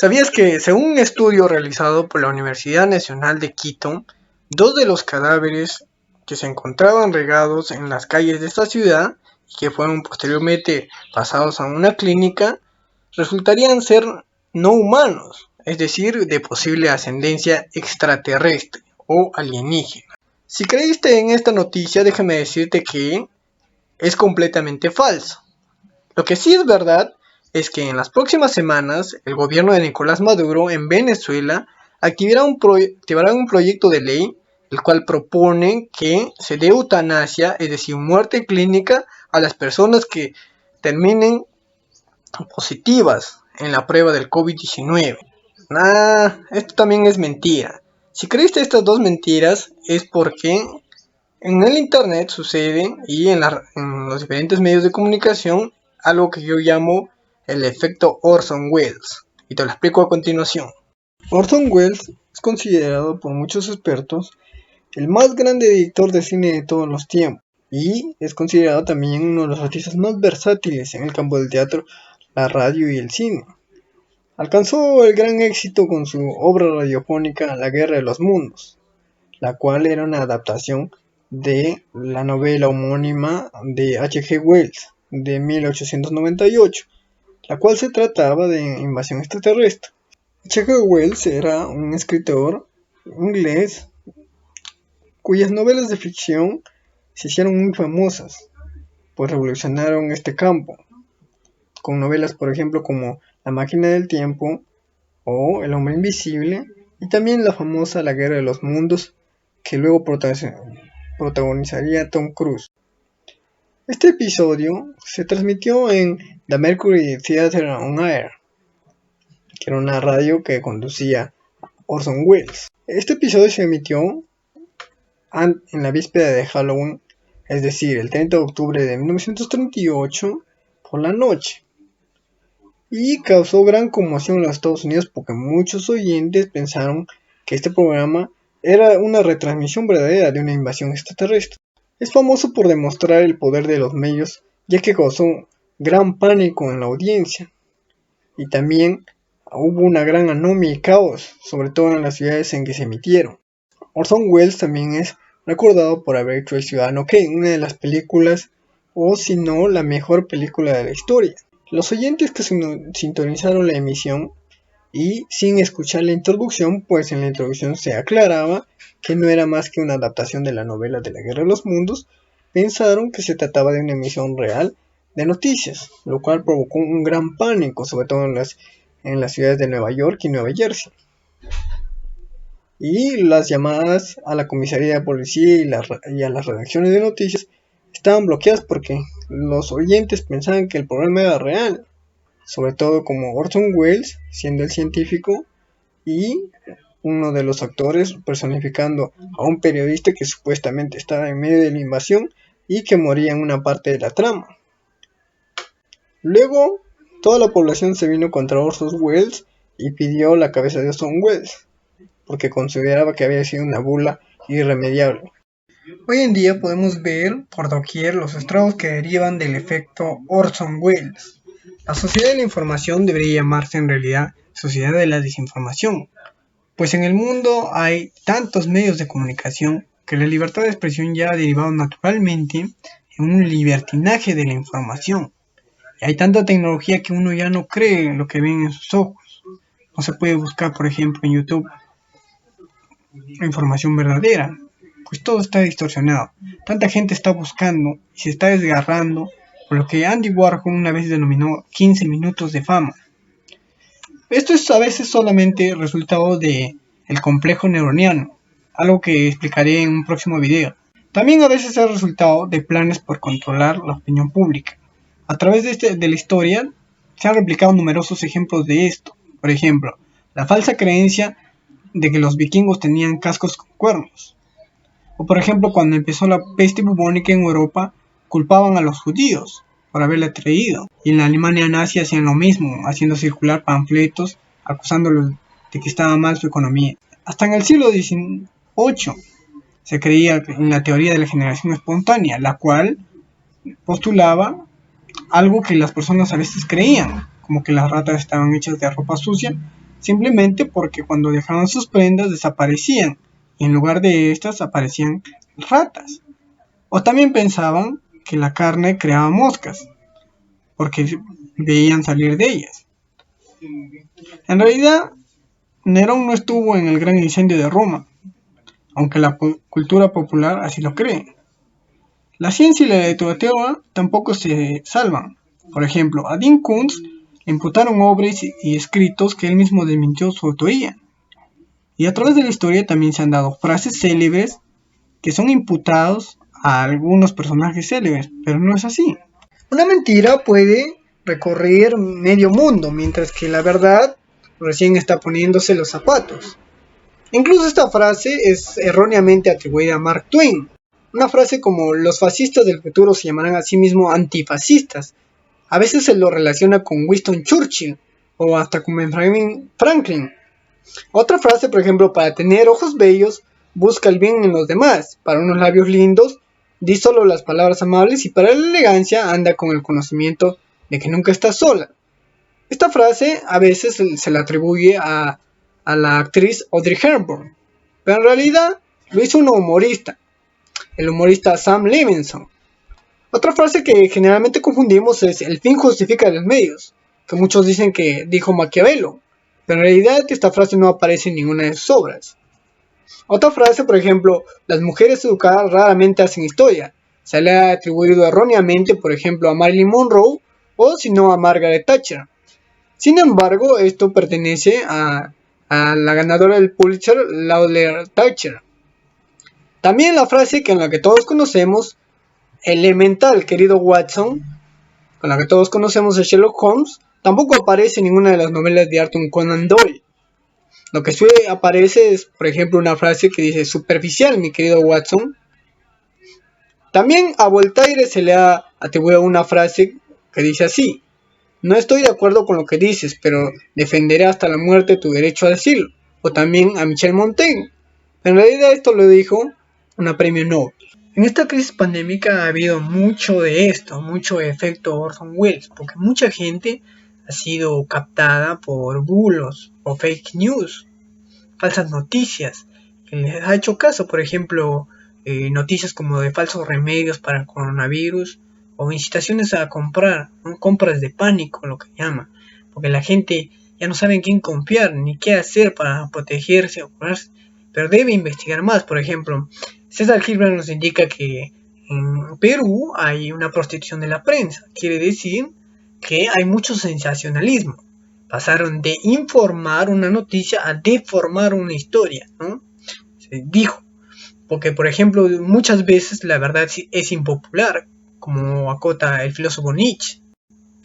¿Sabías que, según un estudio realizado por la Universidad Nacional de Quito, dos de los cadáveres que se encontraban regados en las calles de esta ciudad y que fueron posteriormente pasados a una clínica resultarían ser no humanos, es decir, de posible ascendencia extraterrestre o alienígena? Si creíste en esta noticia, déjame decirte que es completamente falso. Lo que sí es verdad es que en las próximas semanas el gobierno de Nicolás Maduro en Venezuela activará un proyecto de ley el cual propone que se dé eutanasia, es decir, muerte clínica a las personas que terminen positivas en la prueba del COVID-19. Esto también es mentira. Si creíste estas dos mentiras es porque en el internet sucede y en los diferentes medios de comunicación algo que yo llamo el efecto Orson Welles, y te lo explico a continuación. Orson Welles es considerado por muchos expertos el más grande director de cine de todos los tiempos y es considerado también uno de los artistas más versátiles en el campo del teatro, la radio y el cine. Alcanzó el gran éxito con su obra radiofónica La Guerra de los Mundos, la cual era una adaptación de la novela homónima de H. G. Wells de 1898, la cual se trataba de invasión extraterrestre. H. G. Wells era un escritor inglés cuyas novelas de ficción se hicieron muy famosas, pues revolucionaron este campo, con novelas por ejemplo como La Máquina del Tiempo o El Hombre Invisible, y también la famosa La Guerra de los Mundos, que luego protagonizaría Tom Cruise. Este episodio se transmitió en The Mercury Theatre on Air, que era una radio que conducía Orson Welles. Este episodio se emitió en la víspera de Halloween, es decir, el 30 de octubre de 1938 por la noche, y causó gran conmoción en los Estados Unidos porque muchos oyentes pensaron que este programa era una retransmisión verdadera de una invasión extraterrestre. Es famoso por demostrar el poder de los medios, ya que causó gran pánico en la audiencia, y también hubo una gran anomia y caos, sobre todo en las ciudades en que se emitieron. Orson Welles también es recordado por haber hecho El Ciudadano Kane, una de las películas, o si no, la mejor película de la historia. Los oyentes que sintonizaron la emisión y sin escuchar la introducción, pues en la introducción se aclaraba que no era más que una adaptación de la novela de La Guerra de los Mundos, pensaron que se trataba de una emisión real de noticias, lo cual provocó un gran pánico, sobre todo en las ciudades de Nueva York y Nueva Jersey. Y las llamadas a la comisaría de policía y a las redacciones de noticias estaban bloqueadas porque los oyentes pensaban que el programa era real, sobre todo como Orson Welles, siendo el científico, y uno de los actores personificando a un periodista que supuestamente estaba en medio de la invasión y que moría en una parte de la trama. Luego, toda la población se vino contra Orson Welles y pidió la cabeza de Orson Welles, porque consideraba que había sido una burla irremediable. Hoy en día podemos ver por doquier los estragos que derivan del efecto Orson Welles. La sociedad de la información debería llamarse en realidad sociedad de la desinformación, pues en el mundo hay tantos medios de comunicación que la libertad de expresión ya ha derivado naturalmente en un libertinaje de la información. Y hay tanta tecnología que uno ya no cree en lo que ven en sus ojos. No se puede buscar, por ejemplo, en YouTube información verdadera, pues todo está distorsionado. Tanta gente está buscando y se está desgarrando por lo que Andy Warhol una vez denominó 15 minutos de fama. Esto es a veces solamente resultado del complejo neuroniano, algo que explicaré en un próximo video. También a veces es resultado de planes por controlar la opinión pública. A través de la historia se han replicado numerosos ejemplos de esto. Por ejemplo, la falsa creencia de que los vikingos tenían cascos con cuernos. O por ejemplo, cuando empezó la peste bubónica en Europa, culpaban a los judíos por haberla traído. Y en la Alemania nazi hacían lo mismo, haciendo circular panfletos acusándolos de que estaba mal su economía. Hasta en el siglo XVIII se creía en la teoría de la generación espontánea, la cual postulaba algo que las personas a veces creían, como que las ratas estaban hechas de ropa sucia simplemente porque cuando dejaban sus prendas desaparecían y en lugar de estas aparecían ratas. O también pensaban que la carne creaba moscas porque veían salir de ellas. En realidad, Nerón no estuvo en el gran incendio de Roma, aunque la cultura popular así lo cree. La ciencia y la literatura tampoco se salvan. Por ejemplo, a Dean Koontz le imputaron obras y escritos que él mismo desmintió su autoría. Y a través de la historia también se han dado frases célebres que son imputados a algunos personajes célebres, pero no es así. Una mentira puede recorrer medio mundo, mientras que la verdad recién está poniéndose los zapatos. Incluso esta frase es erróneamente atribuida a Mark Twain. Una frase como los fascistas del futuro se llamarán a sí mismos antifascistas. A veces se lo relaciona con Winston Churchill o hasta con Benjamin Franklin. Otra frase, por ejemplo, para tener ojos bellos, busca el bien en los demás. Para unos labios lindos, di solo las palabras amables y para la elegancia anda con el conocimiento de que nunca estás sola. Esta frase a veces se la atribuye a la actriz Audrey Hepburn, pero en realidad lo hizo un humorista, el humorista Sam Levinson. Otra frase que generalmente confundimos es el fin justifica los medios, que muchos dicen que dijo Maquiavelo, pero en realidad esta frase no aparece en ninguna de sus obras. Otra frase, por ejemplo, las mujeres educadas raramente hacen historia, se le ha atribuido erróneamente, por ejemplo, a Marilyn Monroe o si no a Margaret Thatcher. Sin embargo, esto pertenece a la ganadora del Pulitzer, Laura Thatcher. También la frase que en la que todos conocemos, elemental querido Watson, con la que todos conocemos de Sherlock Holmes, tampoco aparece en ninguna de las novelas de Arthur Conan Doyle. Lo que sí aparece es, por ejemplo, una frase que dice superficial, mi querido Watson. También a Voltaire se le ha atribuido una frase que dice así: no estoy de acuerdo con lo que dices, pero defenderé hasta la muerte tu derecho a decirlo. O también a Michel Montaigne. En realidad esto lo dijo una premio Nobel. En esta crisis pandémica ha habido mucho de esto, mucho efecto Orson Welles, porque mucha gente ha sido captada por bulos o fake news, falsas noticias, que les ha hecho caso, por ejemplo, noticias como de falsos remedios para el coronavirus, o incitaciones a comprar, ¿no? Compras de pánico, lo que llama, porque la gente ya no sabe en quién confiar ni qué hacer para protegerse o curarse, pero debe investigar más. Por ejemplo, César Gilbert nos indica que en Perú hay una prostitución de la prensa, quiere decir que hay mucho sensacionalismo. Pasaron de informar una noticia a deformar una historia, ¿no? Se dijo, porque por ejemplo muchas veces la verdad es impopular, como acota el filósofo Nietzsche.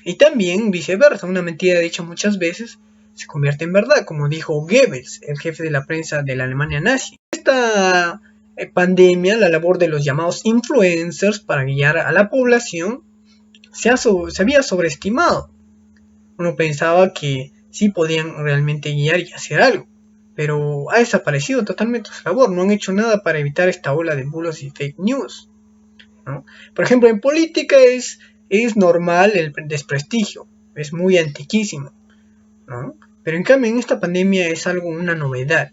Y también viceversa, una mentira dicha muchas veces se convierte en verdad, como dijo Goebbels, el jefe de la prensa de la Alemania nazi. Esta pandemia, la labor de los llamados influencers para guiar a la población, se había sobreestimado. Uno pensaba que sí podían realmente guiar y hacer algo, pero ha desaparecido totalmente su labor, no han hecho nada para evitar esta ola de bulos y fake news, ¿no? Por ejemplo, en política es normal el desprestigio, es muy antiquísimo, ¿no? Pero en cambio en esta pandemia es algo, una novedad.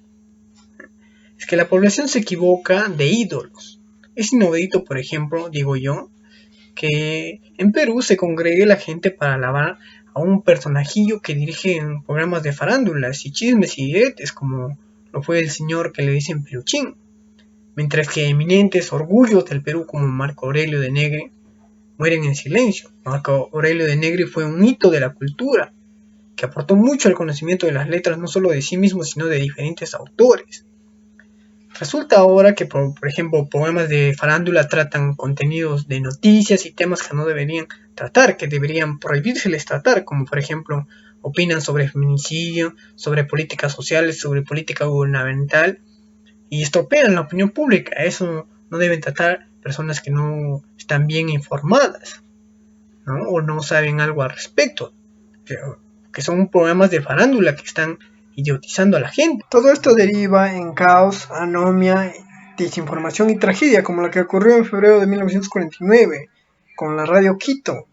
Es que la población se equivoca de ídolos. Es inaudito, por ejemplo, digo yo, que en Perú se congregue la gente para alabar a un personajillo que dirige en programas de farándulas y chismes y diretes, como lo fue el señor que le dicen Peluchín, mientras que eminentes orgullos del Perú como Marco Aurelio de Negri mueren en silencio. Marco Aurelio de Negri fue un hito de la cultura, que aportó mucho al conocimiento de las letras, no solo de sí mismo, sino de diferentes autores. Resulta ahora que, por ejemplo, programas de farándula tratan contenidos de noticias y temas que no deberían tratar, que deberían prohibírseles tratar, como por ejemplo, opinan sobre feminicidio, sobre políticas sociales, sobre política gubernamental, y estropean la opinión pública. Eso no deben tratar personas que no están bien informadas, ¿no? O no saben algo al respecto, que son programas de farándula que están idiotizando a la gente. Todo esto deriva en caos, anomia, desinformación y tragedia, como la que ocurrió en febrero de 1949 con la radio Quito.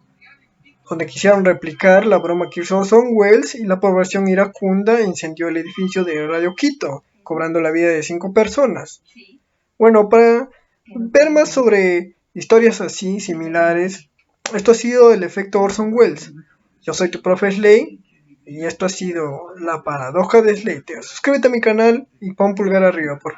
donde quisieron replicar la broma que hizo Orson Welles y la población iracunda incendió el edificio de Radio Quito, cobrando la vida de 5 personas. Bueno, para ver más sobre historias así, similares, esto ha sido el efecto Orson Welles. Yo soy tu profe Slay y esto ha sido la paradoja de Slater. Suscríbete a mi canal y pon pulgar arriba, por favor.